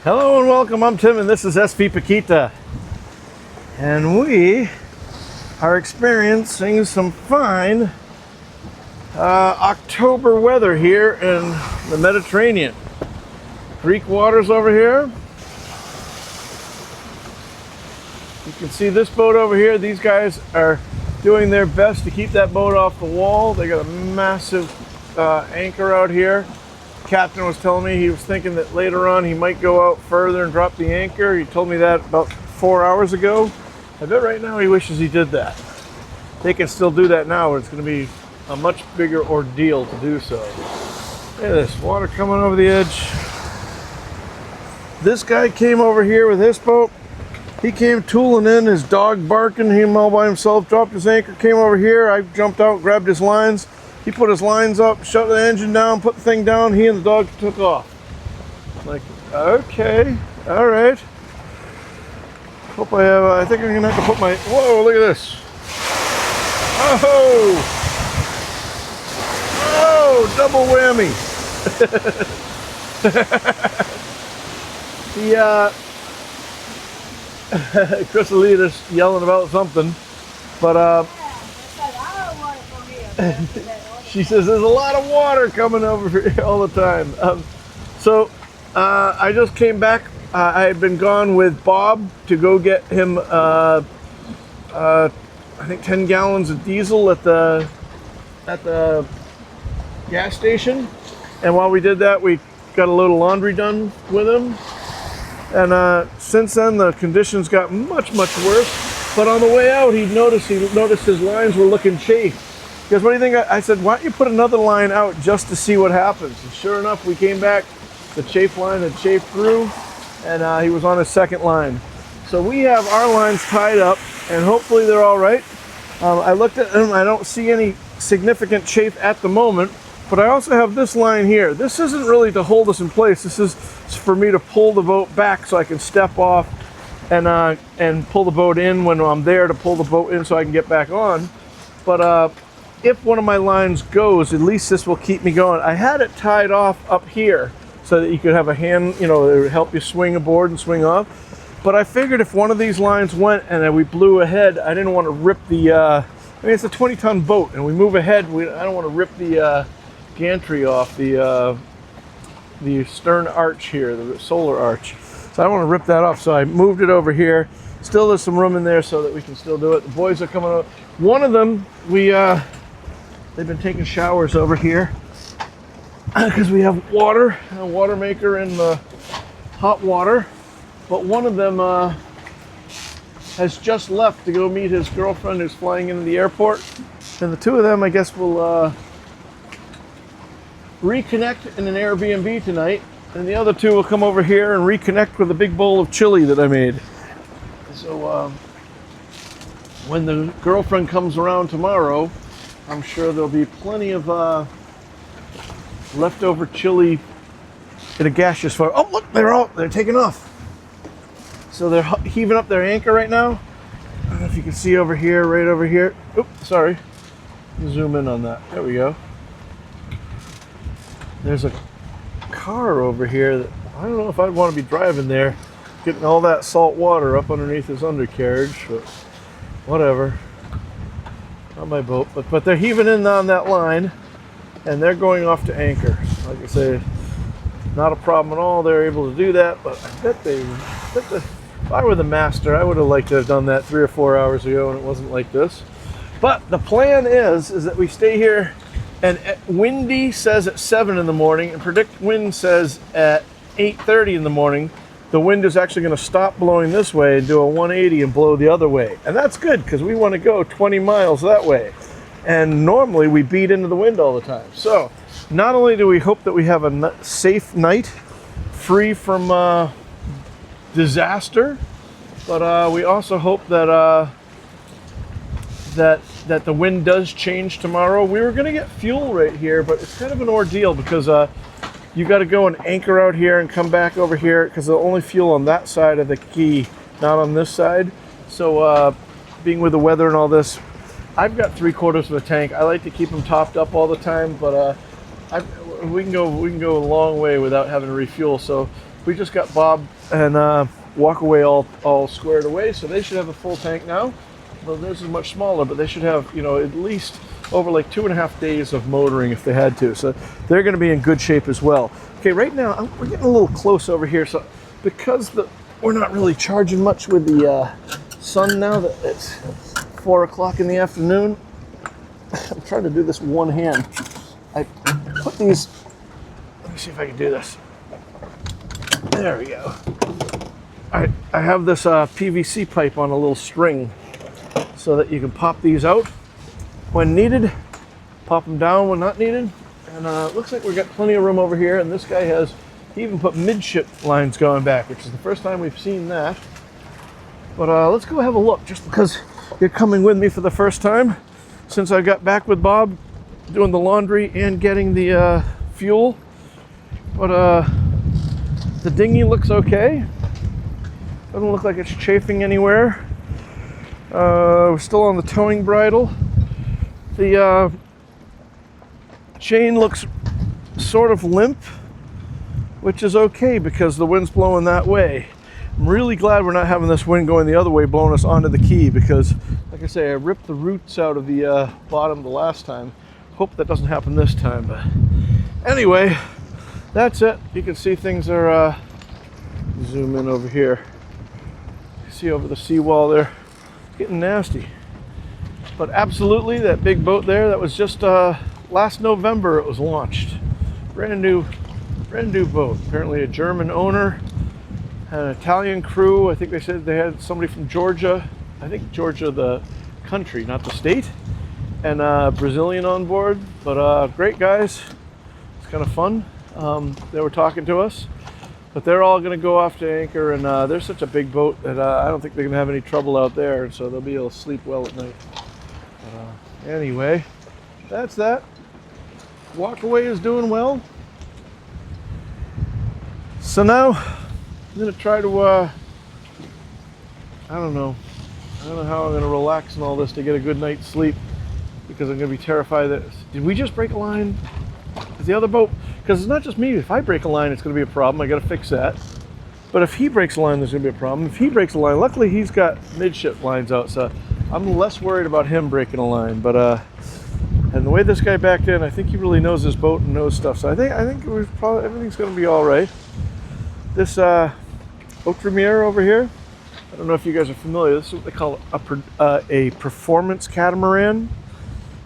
Hello and welcome, I'm Tim and this is SV Paquita. And we are experiencing some fine October weather here in the Mediterranean. Greek waters over here. You can see this boat over here. These guys are doing their best to keep that boat off the wall. They got a massive anchor out here. Captain was telling me he was thinking that later on he might go out further and drop the anchor. He told me that about 4 hours ago. I bet right now he wishes he did that. They can still do that now, but it's going to be a much bigger ordeal to do so. Look at this water coming over the edge. This guy came over here with his boat. He came tooling in, his dog barking, him all by himself, dropped his anchor, came over here. I jumped out, grabbed his lines. He put his lines up, shut the engine down, put the thing down. He and the dog took off. Like, okay, all right. Hope I have, I think I'm gonna have to put my, whoa, look at this. Oh, oh, double whammy. Chrysalida's yelling about something, but she says there's a lot of water coming over here all the time. I just came back. I had been gone with Bob to go get him, I think 10 gallons of diesel at the gas station. And while we did that, we got a little laundry done with him. And since then, the conditions got much worse. But on the way out, he noticed his lines were looking chafed. Because what do you think? I said, why don't you put another line out just to see what happens? And sure enough, we came back, the chafe line had chafed through, and he was on his second line. So we have our lines tied up, and hopefully they're all right. I looked at them, I don't see any significant chafe at the moment, but I also have this line here. This isn't really to hold us in place. This is for me to pull the boat back so I can step off and pull the boat in when I'm there to pull the boat in so I can get back on. But if one of my lines goes, at least this will keep me going. I had it tied off up here so that you could have a hand, you know, it would help you swing aboard and swing off. But I figured if one of these lines went and then we blew ahead, I didn't want to rip the, I mean, it's a 20-ton boat, and we move ahead, I don't want to rip the gantry off, the stern arch here, the solar arch. So I don't want to rip that off, so I moved it over here. Still there's some room in there so that we can still do it. The boys are coming up. One of them, they've been taking showers over here because we have water, a water maker in the hot water. But one of them has just left to go meet his girlfriend who's flying into the airport. And the two of them, I guess, will reconnect in an Airbnb tonight. And the other two will come over here and reconnect with a big bowl of chili that I made. So when the girlfriend comes around tomorrow, I'm sure there'll be plenty of leftover chili in a gaseous fire. Oh, look, they're taking off. So they're heaving up their anchor right now. I don't know if you can see over here, right over here. Oops, sorry. Zoom in on that. There we go. There's a car over here that I don't know if I'd want to be driving there, getting all that salt water up underneath his undercarriage, but whatever. Not my boat, but they're heaving in on that line, and they're going off to anchor. Like I say, not a problem at all. They're able to do that, but I bet if I were the master, I would have liked to have done that 3 or 4 hours ago, and it wasn't like this. But the plan is that we stay here, and windy says at 7 in the morning, and predict wind says at 8:30 in the morning. The wind is actually going to stop blowing this way and do a 180 and blow the other way. And that's good because we want to go 20 miles that way. And normally we beat into the wind all the time. So not only do we hope that we have a safe night free from disaster, but we also hope that that the wind does change tomorrow. We were going to get fuel right here, but it's kind of an ordeal because you got to go and anchor out here and come back over here because they'll only fuel on that side of the quay, not on this side. So being with the weather and all this, I've got 3/4 of a tank. I like to keep them topped up all the time, but we can go a long way without having to refuel. So we just got Bob and Walkaway all squared away, so they should have a full tank now. Well, theirs is much smaller, but they should have, at least over like 2.5 days of motoring if they had to. So they're going to be in good shape as well. Okay, right now we're getting a little close over here. So because we're not really charging much with the sun now that it's 4 o'clock in the afternoon, I'm trying to do this one hand. I put these, let me see if I can do this. There we go. I have this PVC pipe on a little string so that you can pop these out when needed, pop them down when not needed. And it looks like we've got plenty of room over here, and this guy he even put midship lines going back, which is the first time we've seen that. But let's go have a look, just because you're coming with me for the first time since I got back with Bob doing the laundry and getting the fuel. But the dinghy looks okay. Doesn't look like it's chafing anywhere. We're still on the towing bridle. The chain looks sort of limp, which is okay because the wind's blowing that way. I'm really glad we're not having this wind going the other way, blowing us onto the quay, because like I say, I ripped the roots out of the bottom the last time. Hope that doesn't happen this time. But anyway, that's it. You can see things are zoom in over here. You see over the seawall there, it's getting nasty. But absolutely, that big boat there, that was just last November it was launched. Brand new boat. Apparently a German owner, an Italian crew. I think they said they had somebody from Georgia. I think Georgia the country, not the state. And Brazilian on board. But great guys. It's kind of fun. They were talking to us. But they're all going to go off to anchor, and they're such a big boat that I don't think they're going to have any trouble out there, and so they'll be able to sleep well at night. Anyway, that's that. Walkaway is doing well. So now I'm going to try to, I don't know how I'm going to relax and all this to get a good night's sleep, because I'm going to be terrified that, did we just break a line? Is the other boat, because it's not just me. If I break a line, it's going to be a problem. I got to fix that. But if he breaks a line, there's going to be a problem. If he breaks a line, luckily he's got midship lines out, so I'm less worried about him breaking a line. But and the way this guy backed in, I think he really knows his boat and knows stuff. So I think everything's going to be all right. This Outremer over here, I don't know if you guys are familiar. This is what they call a performance catamaran,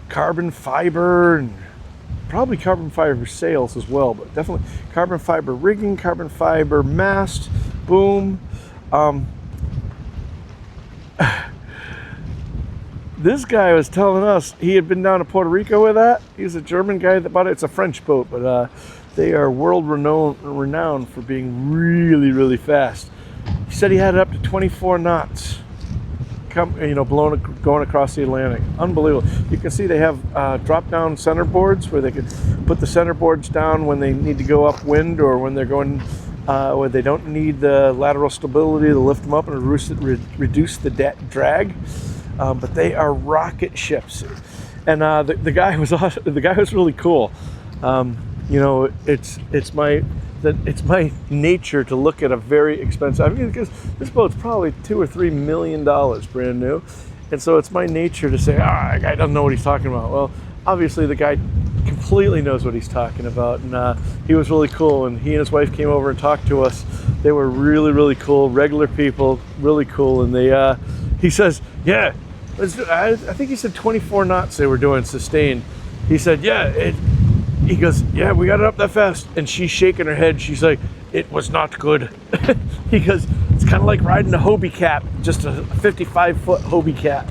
carbon fiber, and probably carbon fiber sails as well, but definitely carbon fiber rigging, carbon fiber mast, boom. This guy was telling us he had been down to Puerto Rico with that. He's a German guy that bought it. It's a French boat, but they are world renowned for being really, really fast. He said he had it up to 24 knots, going across the Atlantic. Unbelievable. You can see they have drop-down center boards where they could put the center boards down when they need to go upwind, or when they're going where they don't need the lateral stability to lift them up and reduce the drag. But they are rocket ships, and the guy was awesome. The guy was really cool. It's my nature to look at a very expensive. I mean, because this boat's probably $2 or $3 million brand new, and so it's my nature to say, that guy doesn't know what he's talking about. Well, obviously the guy completely knows what he's talking about, and he was really cool. And he and his wife came over and talked to us. They were really, really cool, regular people, really cool. And they, he says, yeah. I think he said 24 knots they were doing sustained. He said, he goes, yeah, we got it up that fast. And she's shaking her head. She's like, it was not good. He goes, it's kind of like riding a Hobie cat, just a 55-foot Hobie cat.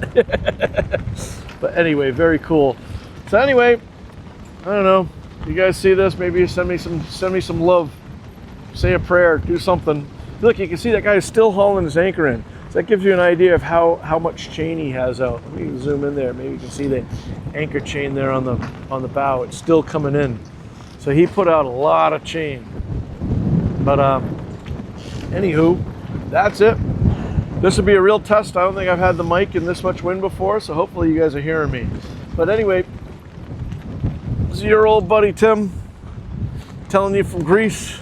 But anyway, very cool. So anyway, I don't know. You guys see this? Maybe you send me some love. Say a prayer, do something. Look, you can see that guy is still hauling his anchor in. So that gives you an idea of how much chain he has out. Let me zoom in there. Maybe you can see the anchor chain there on the bow. It's still coming in. So he put out a lot of chain. But anywho, that's it. This will be a real test. I don't think I've had the mic in this much wind before, so hopefully you guys are hearing me. But anyway, this is your old buddy Tim telling you from Greece,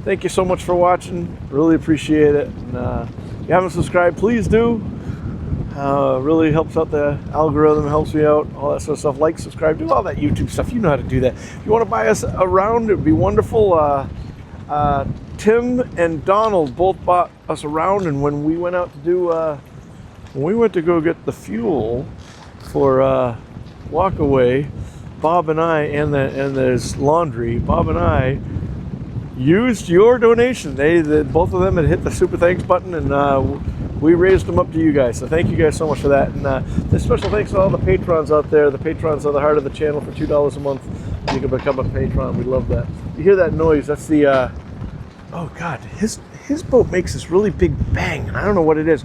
thank you so much for watching. Really appreciate it. And if you haven't subscribed, please do. Really helps out the algorithm, helps me out, all that sort of stuff. Like, subscribe, do all that YouTube stuff. You know how to do that. If you want to buy us around, it would be wonderful. Tim and Donald both bought us around, and when we went out to do, when we went to go get the fuel for Walkaway, Bob and I, and there's laundry, Bob and I used your donation. Both of them had hit the super thanks button, and we raised them up to you guys. So thank you guys so much for that. And a special thanks to all the patrons out there. The patrons are the heart of the channel. For $2 a month, you can become a patron. We love that. You hear that noise? That's the, oh God, his boat makes this really big bang, and I don't know what it is.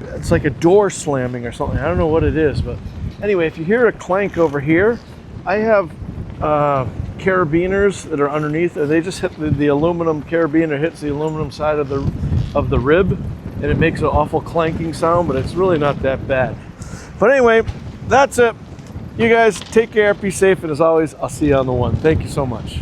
It's like a door slamming or something. I don't know what it is, but anyway, if you hear a clank over here, I have carabiners that are underneath. They just hit the aluminum carabiner hits the aluminum side of the rib, and it makes an awful clanking sound, but it's really not that bad. But anyway, that's it. You guys take care, be safe, and as always, I'll see you on the one. Thank you so much.